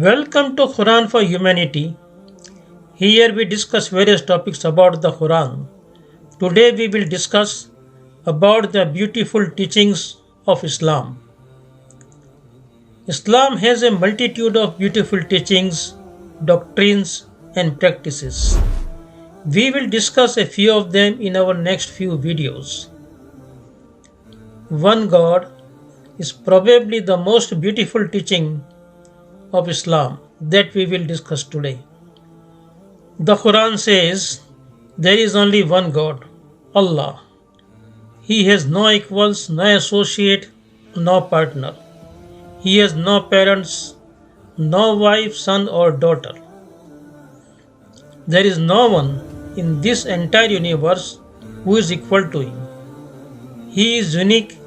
Welcome to Quran for Humanity. Here we discuss various topics about the Quran. Today we will discuss about the beautiful teachings of Islam. Islam has a multitude of beautiful teachings, doctrines and practices. We will discuss a few of them in our next few videos. One God is probably the most beautiful teaching of Islam that we will discuss today. The Quran says there is only one God, Allah. He has no equals, no associate, no partner. He has no parents, no wife, son or daughter. There is no one in this entire universe who is equal to him. He is unique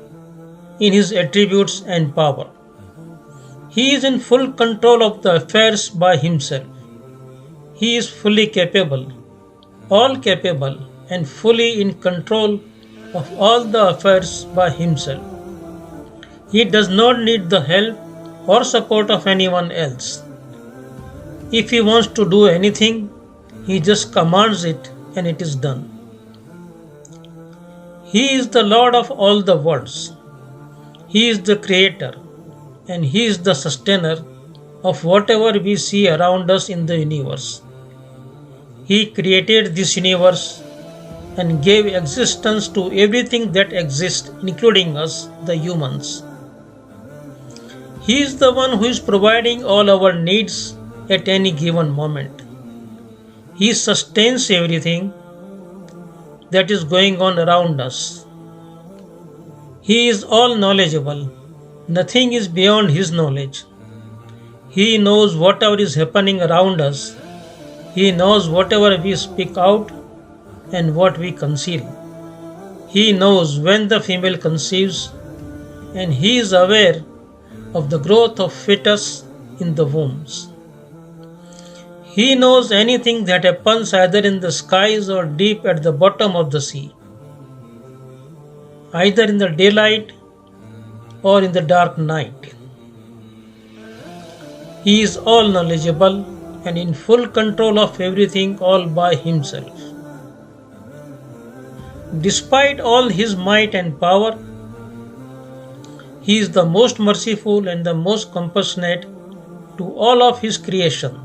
in his attributes and power. He is in full control of the affairs by himself. He is fully capable, all capable, and fully in control of all the affairs by himself. He does not need the help or support of anyone else. If he wants to do anything, he just commands it and it is done. He is the Lord of all the worlds. He is the creator and he is the sustainer of whatever we see around us in the universe. He created this universe and gave existence to everything that exists, including us, the humans. He is the one who is providing all our needs at any given moment. He sustains everything that is going on around us. He is all knowledgeable. Nothing is beyond his knowledge. He knows whatever is happening around us. He knows whatever we speak out and what we conceal. He knows when the female conceives, and he is aware of the growth of fetus in the wombs. He knows anything that happens either in the skies or deep at the bottom of the sea, either in the daylight or in the dark night. He is all knowledgeable and in full control of everything all by himself. Despite all his might and power, he is the most merciful and the most compassionate to all of his creation.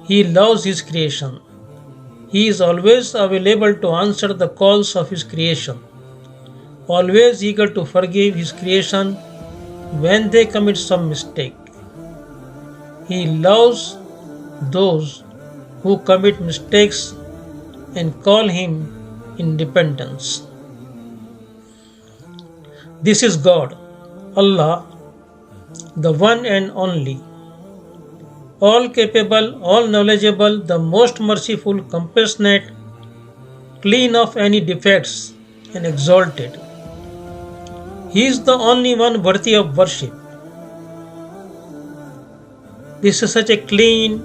He loves his creation. He is always available to answer the calls of his creation, always eager to forgive his creation when they commit some mistake. He loves those who commit mistakes and call him in repentance. This is God, Allah, the one and only, all capable, all knowledgeable, the most merciful, compassionate, clean of any defects, and exalted. He is the only one worthy of worship. This is such a clean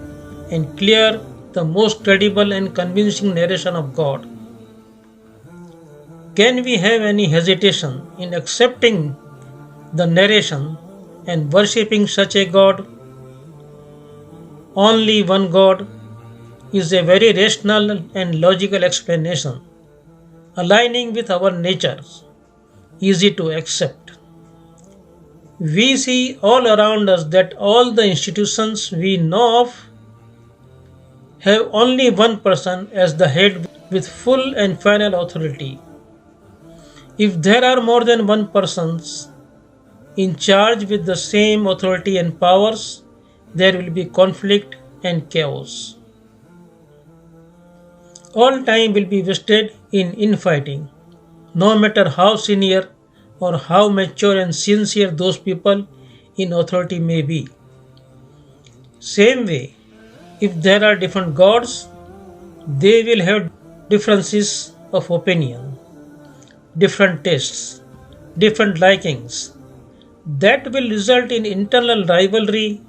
and clear, the most credible and convincing narration of God. Can we have any hesitation in accepting the narration and worshipping such a God? Only one God is a very rational and logical explanation, aligning with our natures, easy to accept. We see all around us that all the institutions we know of have only one person as the head with full and final authority. If there are more than one persons in charge with the same authority and powers, there will be conflict and chaos. All time will be wasted in infighting, no matter how senior or how mature and sincere those people in authority may be. Same way, if there are different gods, they will have differences of opinion, different tastes, different likings. That will result in internal rivalry,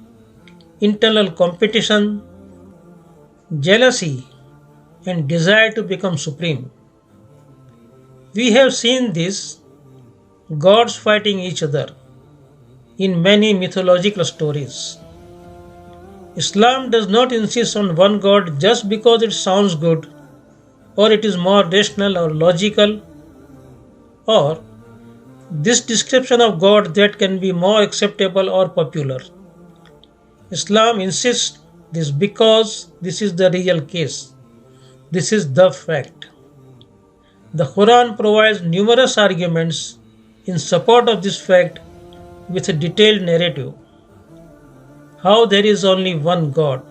internal competition, jealousy, and desire to become supreme. We have seen this, gods fighting each other, in many mythological stories. Islam does not insist on one God just because it sounds good, or it is more rational or logical, or this description of God that can be more acceptable or popular. Islam insists this because this is the real case. This is the fact. The Quran provides numerous arguments in support of this fact with a detailed narrative. How there is only one God,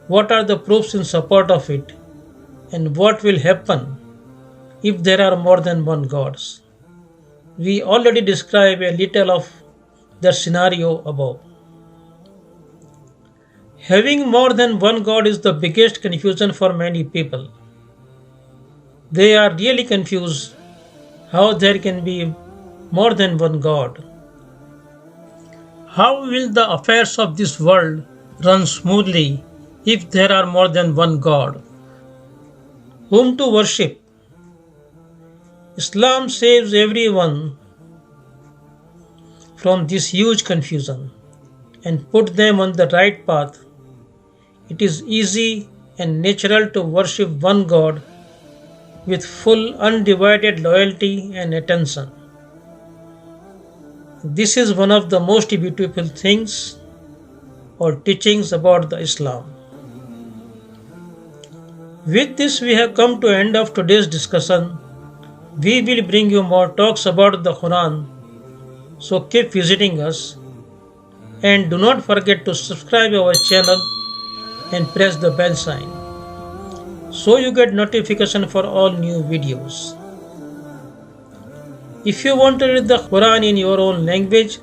what are the proofs in support of it, and what will happen if there are more than one gods. We already described a little of the scenario above. Having more than one God is the biggest confusion for many people. They are really confused how there can be more than one God. How will the affairs of this world run smoothly if there are more than one God? Whom to worship? Islam saves everyone from this huge confusion and put them on the right path. It is easy and natural to worship one God with full undivided loyalty and attention. This is one of the most beautiful things or teachings about the Islam. With this we have come to end of today's discussion. We will bring you more talks about the Quran, so keep visiting us and do not forget to subscribe our channel and press the bell sign so you get notification for all new videos. If you want to read the Quran in your own language,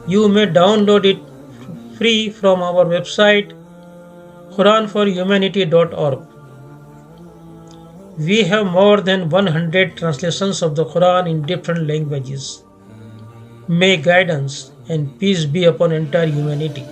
you may download it free from our website quranforhumanity.org. We have more than 100 translations of the Quran in different languages. May guidance and peace be upon entire humanity.